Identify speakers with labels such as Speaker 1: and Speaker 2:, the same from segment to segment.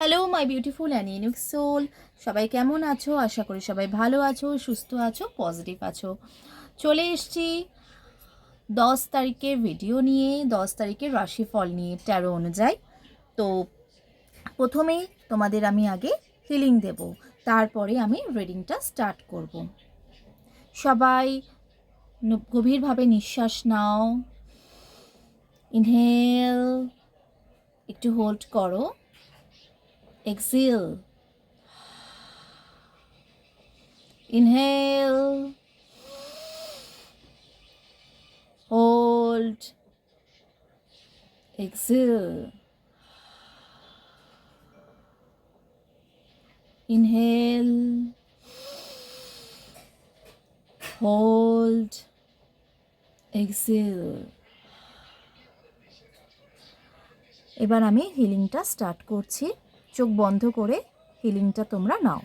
Speaker 1: Hello my beautiful and unique soul, সবাই কেমন আছো? আশা করি সবাই ভালো আছো, সুস্থ আছো, পজিটিভ আছো। চলে এসছি 10 তারিখের ভিডিও নিয়ে, 10 তারিখের রাশিফল নিয়ে ট্যারো অনুযায়ী। তো প্রথমেই তোমাদের আমি আগে হিলিং দেব, তারপরে আমি রিডিংটা স্টার্ট করব। সবাই গভীরভাবে নিঃশ্বাস নাও, ইনহেল, একটু হোল্ড করো, exhale, inhale, hold, exhale, inhale, hold, exhale। এবার আমি হিলিংটা স্টার্ট করছি। চোখ বন্ধ করে হিলিংটা তোমরা নাও।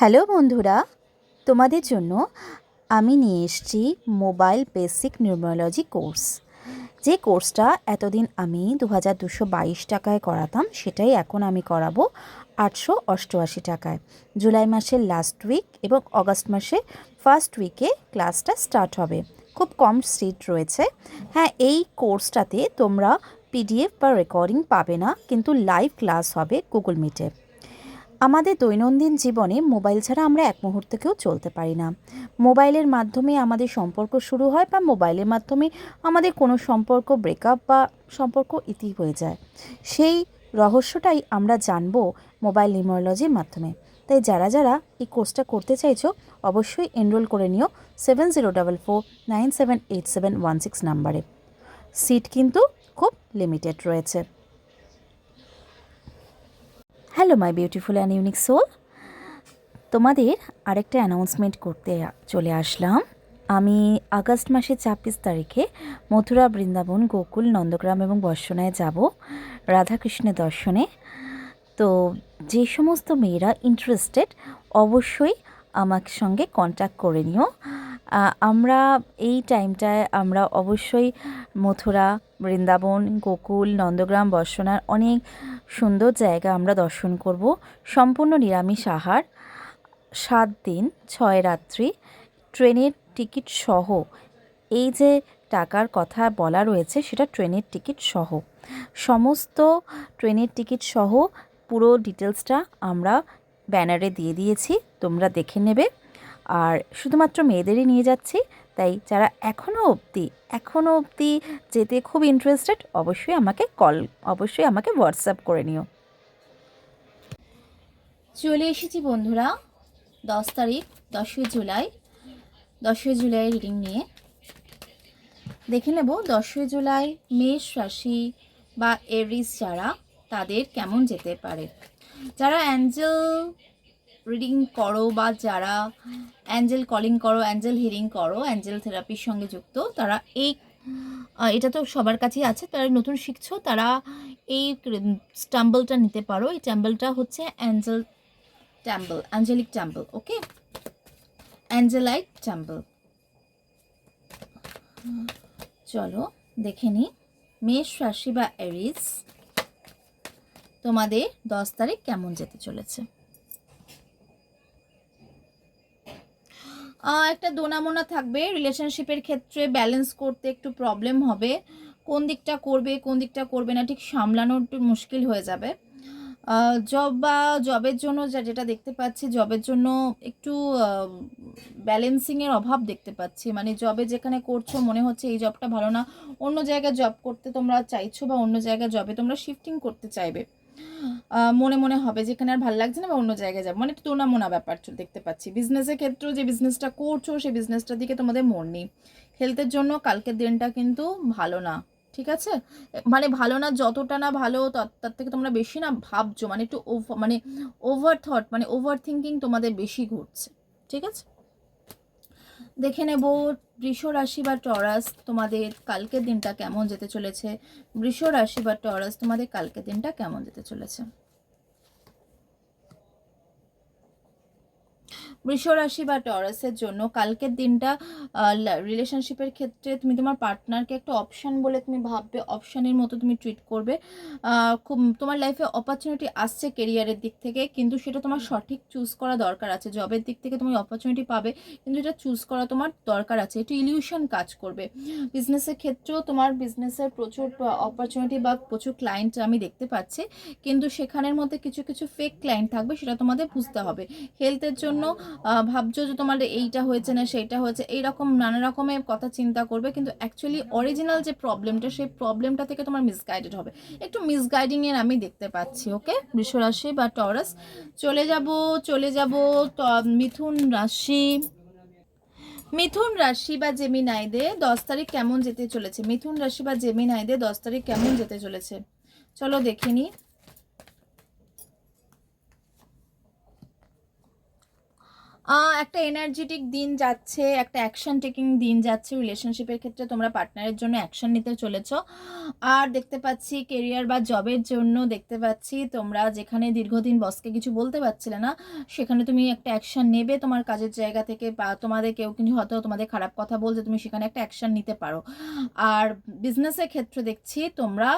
Speaker 1: হ্যালো বন্ধুরা, তোমাদের জন্য আমি নিয়ে এসেছি মোবাইল বেসিক নিউমারোলজি কোর্স। যে কোর্সটা এতদিন আমি 2222 টাকায় করাতাম, সেটাই এখন আমি করাবো 888 টাকায়। জুলাই মাসের লাস্ট উইক এবং অগাস্ট মাসে ফার্স্ট উইকে ক্লাসটা স্টার্ট হবে। খুব কম সিট রয়েছে। হ্যাঁ, এই কোর্সটাতে তোমরা পিডিএফ বা রেকর্ডিং পাবে না, কিন্তু লাইভ ক্লাস হবে গুগল মিটে। আমাদের দৈনন্দিন জীবনে মোবাইল ছাড়া আমরা এক মুহূর্তকেও চলতে পারি না। মোবাইলের মাধ্যমে আমাদের সম্পর্ক শুরু হয়, বা মোবাইলের মাধ্যমে আমাদের কোনো সম্পর্ক ব্রেকআপ বা সম্পর্ক ইতি হয়ে যায়। সেই রহস্যটাই আমরা জানবো মোবাইল নিউমারোলজির মাধ্যমে। তাই যারা যারা এই কোর্সটা করতে চাইছো, অবশ্যই এনরোল করে নিও 7044978716 নাম্বারে। সিট কিন্তু খুব লিমিটেড রয়েছে। Hello my beautiful and unique soul, তোমাদের আরেকটা অ্যানাউন্সমেন্ট করতে চলে আসলাম। আমি আগস্ট মাসের 26 তারিখে মথুরা, বৃন্দাবন, গোকুল, নন্দগ্রাম এবং বর্ষণায় যাব রাধাকৃষ্ণের দর্শনে। তো যে সমস্ত মেয়েরা ইন্টারেস্টেড, অবশ্যই আমার সঙ্গে কন্ট্যাক্ট করে নিও। আমরা এই টাইমটায় আমরা অবশ্যই মথুরা, বৃন্দাবন, গোকুল, নন্দগ্রাম, বর্ষণার অনেক সুন্দর জায়গা আমরা দর্শন করব। সম্পূর্ণ নিরামিষ আহার, 7 দিন 6 রাত্রি, ট্রেনের টিকিট সহ। এই যে টাকার কথা বলা রয়েছে, সেটা ট্রেনের টিকিট সহ, সমস্ত ট্রেনের টিকিট সহ পুরো ডিটেলসটা আমরা ব্যানারে দিয়ে দিয়েছি, তোমরা দেখে নেবে। আর শুধুমাত্র মেয়েদেরই নিয়ে যাচ্ছি, তাই যারা এখনও অবধি যেতে খুব ইন্টারেস্টেড, অবশ্যই আমাকে হোয়াটসঅ্যাপ করে নিও। চলে এসেছি বন্ধুরা 10 তারিখ, 10ই জুলাই রিডিং নিয়ে। দেখে নেব 10ই জুলাই মেষ রাশি বা এরিস যারা, তাদের কেমন যেতে পারে। যারা অ্যাঞ্জেল রিডিং করো, বা যারা অ্যাঞ্জেল কলিং করো, অ্যাঞ্জেল হিলিং করো, অ্যাঞ্জেল থেরাপির সঙ্গে যুক্ত, তারা এটা তো সবার কাছেই আছে, তারা নতুন শিখছো, তারা এই স্টাম্বলটা নিতে পারো। এই ট্যাম্বলটা হচ্ছে অ্যাঞ্জেলিক ট্যাম্বল, ওকে, অ্যাঞ্জেলাইট ট্যাম্বল। চলো দেখে নিই মেষ রাশি বা এরিস তোমাদের 10 তারিখ কেমন যেতে চলেছে। একটা দোনামোনা থাকবে, রিলেশনশিপের ক্ষেত্রে ব্যালেন্স করতে একটু প্রবলেম হবে। কোন দিকটা করবে কোন দিকটা করবে না ঠিক সামলানো একটু মুশকিল হয়ে যাবে। জব বা জবের জন্য যেটা দেখতে পাচ্ছি, জবের জন্য একটু ব্যালেন্সিংয়ের অভাব দেখতে পাচ্ছি। মানে জবে যেখানে করছো মনে হচ্ছে এই জবটা ভালো না, অন্য জায়গায় জব করতে তোমরা চাইছো বা অন্য জায়গায় জবে তোমরা শিফটিং করতে চাইবে। মনে মনে হবে যেখানে আর ভালো লাগছে না বা অন্য জায়গায় যাবো, মানে একটু মোনা ব্যাপার দেখতে পাচ্ছি। বিজনেসের ক্ষেত্রেও যে বিজনেসটা করছো সেই বিজনেসটার দিকে তোমাদের মন নেই। হেলথের জন্য কালকের দিনটা কিন্তু ভালো না, ঠিক আছে? মানে ভালো না, যতটা না ভালো তার থেকে তোমরা বেশি না ভাবছো, মানে একটু মানে ওভার থট, মানে ওভার থিঙ্কিং তোমাদের বেশি ঘুরছে, ঠিক আছে? দেখে নেব বৃষ রাশি বা টরাস তোমাদের কালকের দিনটা কেমন যেতে চলেছে। বৃষ রাশি বা টরাস তোমাদের কালকের দিনটা কেমন যেতে চলেছে। বৃষ রাশি বা টরাসের জন্য কালকের দিনটা রিলেশনশিপের ক্ষেত্রে তুমি তোমার পার্টনারকে একটা অপশান বলে তুমি ভাববে, অপশানের মতো তুমি ট্রিট করবে। খুব তোমার লাইফে অপরচুনিটি আসছে কেরিয়ারের দিক থেকে, কিন্তু সেটা তোমার সঠিক চুজ করা দরকার আছে। জবের দিক থেকে তুমি অপরচুনিটি পাবে, কিন্তু এটা চুজ করা তোমার দরকার আছে, একটু ইলিউশন কাজ করবে। বিজনেসের ক্ষেত্রেও তোমার বিজনেসের প্রচুর অপরচুনিটি বা প্রচুর ক্লায়েন্ট আমি দেখতে পাচ্ছি, কিন্তু সেখানের মধ্যে কিছু কিছু ফেক ক্লায়েন্ট থাকবে, সেটা তোমাদের বুঝতে হবে। হেলথের জন্য ভাবছো যে তোমার এইটা হয়েছে না সেইটা হয়েছে, এইরকম নানা রকমের কথা চিন্তা করবে, কিন্তু অ্যাকচুয়ালি অরিজিনাল যে প্রবলেমটা সেই প্রবলেমটা থেকে তোমার মিসগাইডেড হবে, একটু মিসগাইডিং এর আমি দেখতে পাচ্ছি। ওকে বৃষরাশি বা টরাস, চলে যাব মিথুন রাশি। মিথুন রাশি বা জেমিনাইদের 10 তারিখ কেমন যেতে চলেছে। মিথুন রাশি বা জেমিনাইদের 10 তারিখ কেমন যেতে চলেছে, চলো দেখে নিই। একটা এনার্জেটিক দিন যাচ্ছে, একটা অ্যাকশন টেকিং দিন যাচ্ছে। রিলেশনশিপের ক্ষেত্রে তোমরা পার্টনারের জন্য অ্যাকশন নিতে চলেছ। আর দেখতে পাচ্ছি কেরিয়ার বা জবের জন্য দেখতে পাচ্ছি তোমরা যেখানে দীর্ঘদিন বসকে কিছু বলতে পারছিলে না, সেখানে তুমি একটা অ্যাকশন নেবে তোমার কাজের জায়গা থেকে, বা তোমাদের কেউ কিন্তু হয়তো তোমাদের খারাপ কথা বলছে, তুমি সেখানে একটা অ্যাকশন নিতে পারো। আর বিজনেসের ক্ষেত্রে দেখছি তোমরা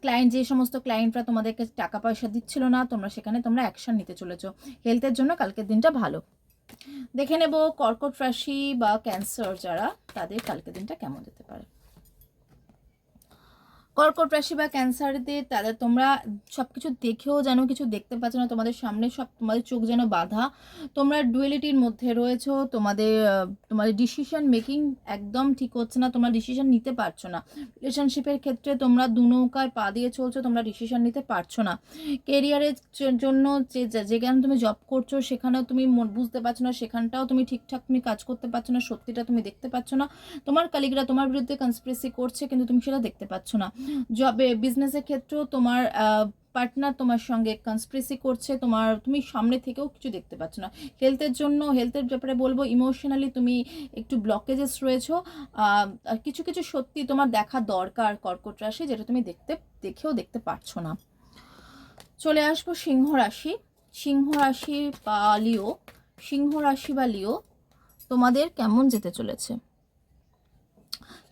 Speaker 1: ক্লায়েন্ট, যে সমস্ত ক্লায়েন্টরা তোমাদেরকে টাকা পয়সা দিচ্ছিল না, তোমরা অ্যাকশন নিতে চলেছো। হেলথের জন্য কালকের দিনটা ভালো। দেখে নেব কর্কট রাশি বা ক্যান্সার যারা, তাদের কালকের দিনটা কেমন যেতে পারে। কর্কট রাশি বা ক্যান্সারদের তাদের তোমরা সবকিছু দেখেও যেন কিছু দেখতে পাচ্ছ না, তোমাদের সামনে সব তোমাদের চোখ যেন বাধা, তোমরা ডুয়েলিটির মধ্যে রয়েছো, তোমাদের ডিসিশন মেকিং একদম ঠিক হচ্ছে না, তোমরা ডিসিশন নিতে পারছো না। রিলেশনশিপের ক্ষেত্রে তোমরা দু নৌকায় পা দিয়ে চলছো, তোমরা ডিসিশন নিতে পারছো না। কেরিয়ারের জন্য যেখানে তুমি জব করছো সেখানেও তুমি বুঝতে পারছো না, সেখানটাও তুমি ঠিকঠাক তুমি কাজ করতে পারছো না, সত্যিটা তুমি দেখতে পাচ্ছ না। তোমার কালিগরা তোমার বিরুদ্ধে কনস্পিরেসি করছে, কিন্তু তুমি সেটা দেখতে পাচ্ছ না। জবে বিজনেসের ক্ষেত্রেও তোমার পার্টনার তোমার সঙ্গে কনস্পিরেসি করছে, তুমি সামনে থেকেও কিছু দেখতে পাচ্ছ না। হেলথের ব্যাপারে বলবো ইমোশনালি তুমি একটু ব্লকেজেস রয়েছো। কিছু কিছু সত্যি তোমার দেখা দরকার কর্কট রাশি, যেটা তুমি দেখেও দেখতে পাচ্ছ না। চলে আসবো সিংহ রাশি। সিংহ রাশি বা লিও, সিংহ রাশি বা লিও তোমাদের কেমন যেতে চলেছে।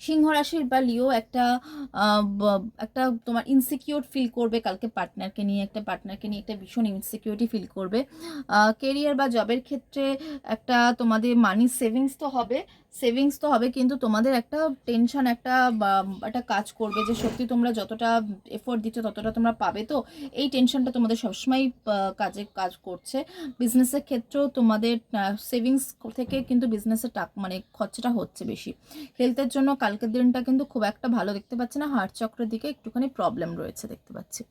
Speaker 1: সিংহ রাশির বা লিও একটা তোমার ইনসিকিউর ফিল করবে কালকে পার্টনারকে নিয়ে, একটা ভীষণ ইনসিকিউরিটি ফিল করবে। কেরিয়ার বা জবের ক্ষেত্রে একটা তোমাদের মানি সেভিংস তো হবে, কিন্তু তোমাদের একটা টেনশন একটা কাজ করবে যে সত্যি তোমরা যতটা এফোর্ট দিচ্ছ ততটা তোমরা পাবে, তো এই টেনশনটা তোমাদের সবসময় কাজ করছে। বিজনেসের ক্ষেত্রেও তোমাদের সেভিংস থেকে কিন্তু বিজনেসের মানে খরচাটা হচ্ছে বেশি। হেলথের জন্য কালকের দিনটা কিন্তু খুব একটা ভালো দেখতে পাচ্ছি না, হার্ট চক্রের দিকে একটুখানি প্রবলেম রয়েছে দেখতে পাচ্ছি।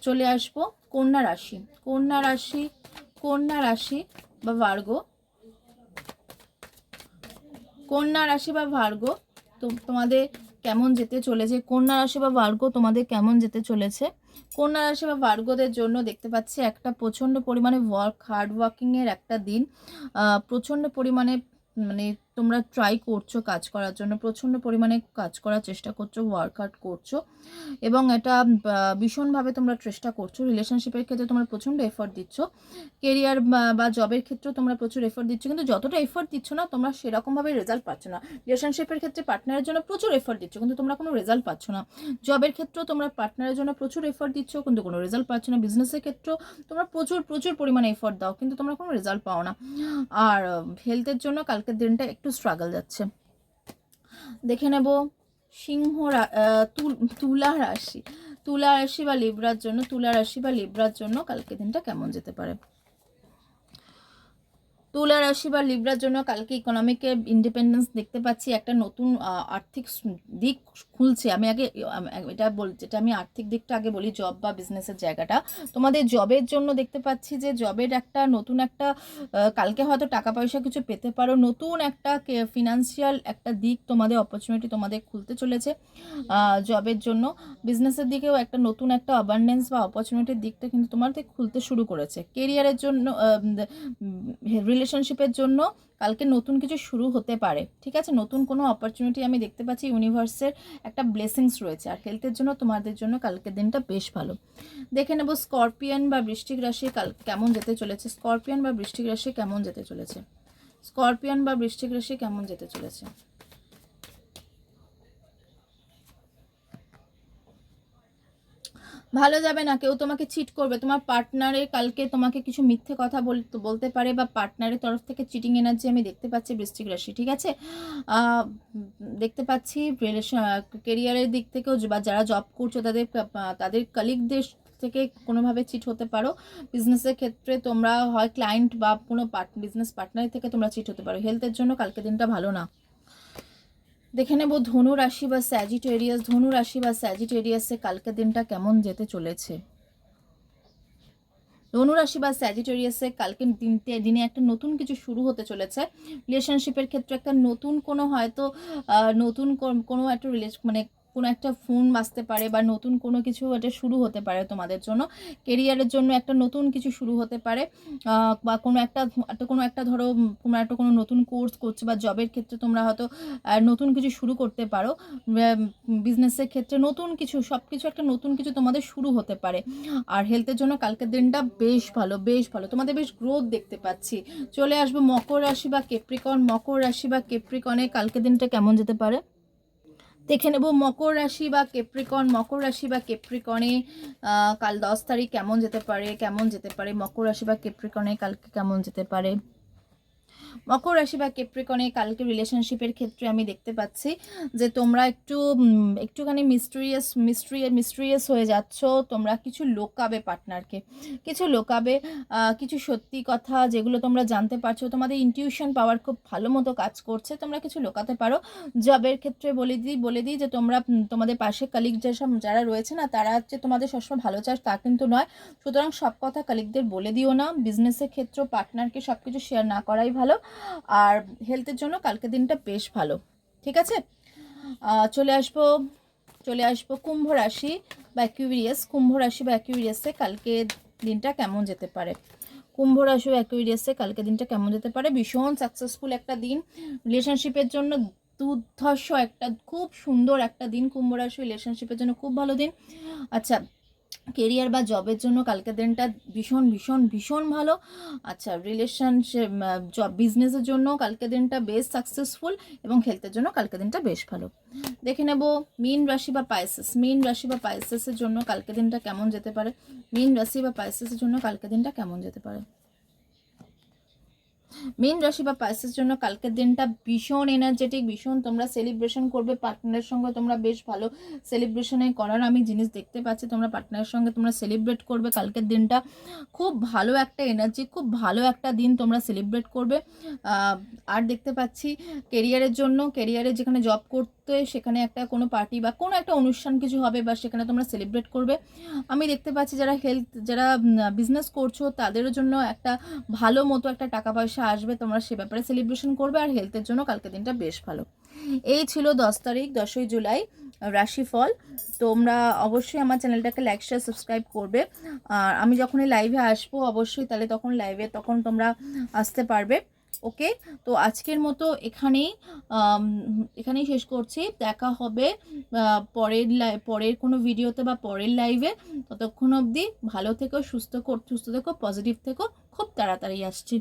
Speaker 1: চলে আসবো কন্যা রাশি। কন্যা রাশি বা ভার্গো, কন্যা রাশি বা ভার্গো তো তোমাদের কেমন যেতে চলেছে। কন্যা রাশি বা ভার্গো তোমাদের কেমন যেতে চলেছে। কন্যা রাশি বা ভার্গোদের জন্য দেখতে পাচ্ছি একটা প্রচণ্ড পরিমাণে হার্ড ওয়ার্কিংয়ের একটা দিন। প্রচণ্ড পরিমাণে মানে তোমরা ট্রাই করছো কাজ করার জন্য, প্রচণ্ড পরিমাণে কাজ করার চেষ্টা করছো, ওয়ার্কআউট করছো, এবং এটা ভীষণভাবে তোমরা চেষ্টা করছো। রিলেশনশিপের ক্ষেত্রে তোমরা প্রচণ্ড এফর্ট দিচ্ছ, কেরিয়ার বা জবের ক্ষেত্রেও তোমরা প্রচুর এফর্ট দিচ্ছ, কিন্তু যতটা এফর্ট দিচ্ছ না তোমরা সেরকমভাবে রেজাল্ট পাচ্ছ না। রিলেশনশিপের ক্ষেত্রে পার্টনারের জন্য প্রচুর এফর্ট দিচ্ছ, কিন্তু তোমরা কোনো রেজাল্ট পাচ্ছ না। জবের ক্ষেত্রেও তোমরা পার্টনারের জন্য প্রচুর এফর্ট দিচ্ছ, কিন্তু কোনো রেজাল্ট পাচ্ছ না। বিজনেসের ক্ষেত্রেও তোমরা প্রচুর প্রচুর পরিমাণে এফর্ট দাও, কিন্তু তোমরা কোনো রেজাল্ট পাও না। আর হেলথের জন্য কালকের দিনটা একটু স্ট্রাগল যাচ্ছে। দেখে নেব তুলা রাশি। তুলা রাশি বা লিব্রার জন্য, তুলা রাশি বা লিব্রার জন্য কালকে দিনটা কেমন যেতে পারে? তুলা রাশি বা লিব্রার জন্য কালকে ইকোনমিকে ইন্ডিপেন্ডেন্স দেখতে পাচ্ছি, একটা নতুন আর্থিক দিক খুলছে। আমি আগে যেটা আমি আর্থিক দিকটা আগে বলি, জব বা বিজনেসের জায়গাটা। তোমাদের জবের জন্য দেখতে পাচ্ছি যে জবের একটা নতুন একটা কালকে হয়তো টাকা পয়সা কিছু পেতে পারো, নতুন একটা ফিনান্সিয়াল একটা দিক তোমাদের অপরচুনিটি তোমাদের খুলতে চলেছে জবের জন্য। বিজনেসের দিকেও একটা নতুন একটা অ্যাবান্ডেন্স বা অপরচুনিটির দিকটা কিন্তু তোমাদের খুলতে শুরু করেছে। কেরিয়ারের জন্য, রিলেশনশিপের জন্য কালকে নতুন কিছু শুরু হতে পারে, ঠিক আছে? নতুন কোনো অপরচুনিটি আমি দেখতে পাচ্ছি, ইউনিভার্সের একটা ব্লেসিংস রয়েছে। আর হেলথের জন্য তোমাদের জন্য কালকের দিনটা বেশ ভালো। দেখে নেব স্করপিয়ন বা বৃশ্চিক রাশি কাল কেমন যেতে চলেছে। স্করপিয়ন বা বৃশ্চিক রাশি কেমন যেতে চলেছে? স্করপিয়ন বা বৃশ্চিক রাশি কেমন যেতে চলেছে? ভালো যাবে না, কেউ তোমাকে চিট করবে। তোমার পার্টনারে কালকে তোমাকে কিছু মিথ্যে কথা বলতে পারে, বা পার্টনারের তরফ থেকে চিটিং এনার্জি আমি দেখতে পাচ্ছি বৃশ্চিক রাশি, ঠিক আছে? দেখতে পাচ্ছি রিলেশন, কেরিয়ারের দিক থেকেও, বা যারা জব করছো তাদের তাদের কলিগদের থেকে কোনোভাবে চিট হতে পারো। বিজনেসের ক্ষেত্রে তোমরা হয় ক্লায়েন্ট বা কোনো বিজনেস পার্টনারের থেকে তোমরা চিট হতে পারো। হেলথের জন্য কালকে দিনটা ভালো না। দেখে নেব ধনু রাশি বা স্যাজিটেরিয়াস, ধনু রাশি বা স্যাজিটেরিয়াসে কালকে দিনটা কেমন যেতে চলেছে? ধনু রাশি বা স্যাজিটেরিয়াসে কালকে দিনে একটা নতুন কিছু শুরু হতে চলেছে। রিলেশনশিপের ক্ষেত্রে একটা নতুন কোনো হয়তো নতুন কোনো একটা মানে কোনো একটা ফোন বাজতে পারে, বা নতুন কোনো কিছু এটা শুরু হতে পারে তোমাদের জন্য। কেরিয়ারের জন্য একটা নতুন কিছু শুরু হতে পারে, বা কোনো একটা ধরো কোনো নতুন কোর্স করছে, বা জবের ক্ষেত্রে তোমরা হয়তো নতুন কিছু শুরু করতে পারো। বিজনেসের ক্ষেত্রে নতুন কিছু, সব কিছু একটা নতুন কিছু তোমাদের শুরু হতে পারে। আর হেলথের জন্য কালকের দিনটা বেশ ভালো, বেশ ভালো, তোমাদের বেশ গ্রোথ দেখতে পাচ্ছি। চলে আসবো মকর রাশি বা কেপ্রিকন, মকর রাশি বা কেপ্রিকনে কালকের দিনটা কেমন যেতে পারে? দেখে নেব মকর রাশি বা কেপ্রিকন, মকর রাশি বা কেপ্রিকনে কাল 10 তারিখ কেমন যেতে পারে, কেমন যেতে পারে মকর রাশি বা কেপ্রিকনে কালকে কেমন যেতে পারে? মকর রাশি বা কেপ্রিকনে কালকে রিলেশনশিপের ক্ষেত্রে আমি দেখতে পাচ্ছি যে তোমরা একটুখানি মিস্ট্রিয়াস হয়ে যাচ্ছ। তোমরা কিছু লোকাবে পার্টনারকে, কিছু লোকাবে, কিছু সত্যি কথা যেগুলো তোমরা জানতে পারছো। তোমাদের ইনটিউশন পাওয়ার খুব ভালো মতো কাজ করছে, তোমরা কিছু লোকাতে পারো। জবের ক্ষেত্রে বলে দিই যে তোমরা তোমাদের পাশে কালিগ যেসব যারা রয়েছে না, তারা হচ্ছে তোমাদের সবসময় ভালো চাস তা কিন্তু নয়। সুতরাং সব কথা কালিগদের বলে দিও না। বিজনেসের ক্ষেত্রে পার্টনারকে সব কিছু শেয়ার না করাই ভালো। আর হেলথের জন্য কালকে দিনটা বেশ ভালো, ঠিক আছে? চলে আসবো কুম্ভ রাশি বা অ্যাকুয়ারিয়াস, কুম্ভ রাশি বা অ্যাকুয়ারিয়াসে কালকে দিনটা কেমন যেতে পারে? কুম্ভ রাশি বা অ্যাকুয়ারিয়াসে কালকে দিনটা কেমন যেতে পারে? ভীষণ সাকসেসফুল একটা দিন রিলেশনশিপের জন্য, দুর্ধর্ষ একটা খুব সুন্দর একটা দিন। কুম্ভ রাশি রিলেশনশিপের জন্য খুব ভালো দিন। আচ্ছা, কেরিয়ার বা জবের জন্য কালকের দিনটা ভীষণ ভীষণ ভীষণ ভালো। আচ্ছা, রিলেশনশিপ, জব, বিজনেসের জন্য কালকের দিনটা বেশ সাকসেসফুল, এবং হেলথের জন্য কালকের দিনটা বেশ ভালো। দেখে নেব মীন রাশি বা পাইসেস, মীন রাশি বা পাইসেসের জন্য কালকের দিনটা কেমন যেতে পারে? মীন রাশি বা পাইসেসের জন্য কালকের দিনটা কেমন যেতে পারে? মীন রাশি বা পাইসের জন্য কালকের দিনটা ভীষণ এনার্জেটিক, ভীষণ তোমরা সেলিব্রেশন করবে পার্টনারের সঙ্গে। তোমরা বেশ ভালো সেলিব্রেশনে করার আমি জিনিস দেখতে পাচ্ছি। তোমরা পার্টনারের সঙ্গে তোমরা সেলিব্রেট করবে কালকের দিনটা। খুব ভালো একটা এনার্জি, খুব ভালো একটা দিন তোমরা সেলিব্রেট করবে। আর দেখতে পাচ্ছি কেরিয়ারের জন্য, কেরিয়ারে যেখানে জব করতে সেখানে একটা কোনো পার্টি বা কোনো একটা অনুষ্ঠান কিছু হবে, বা সেখানে তোমরা সেলিব্রেট করবে। আমি দেখতে পাচ্ছি যারা বিজনেস করছো তাদেরও জন্য একটা ভালো মতো একটা টাকা পয়সা আসবে, তোমরা সে ব্যাপারে সেলিব্রেশন করবে। আর হেলথের জন্য কালকে দিনটা বেশ ভালো। এই ছিল 10 তারিখ 10ই জুলাই রাশিফল। তোমরা অবশ্যই আমার চ্যানেলটাকে লাইক শেয়ার সাবস্ক্রাইব করবে। আর আমি যখনই লাইভে আসবো অবশ্যই তাহলে তখন তোমরা আসতে পারবে। ওকে, তো আজকের মতো এখানেই শেষ করছি। দেখা হবে পরের কোনো ভিডিওতে বা পরের লাইভে। ততক্ষণ অবধি ভালো থেকো, সুস্থ থেকো, পজিটিভ থেকো। খুব তাড়াতাড়ি আসছি।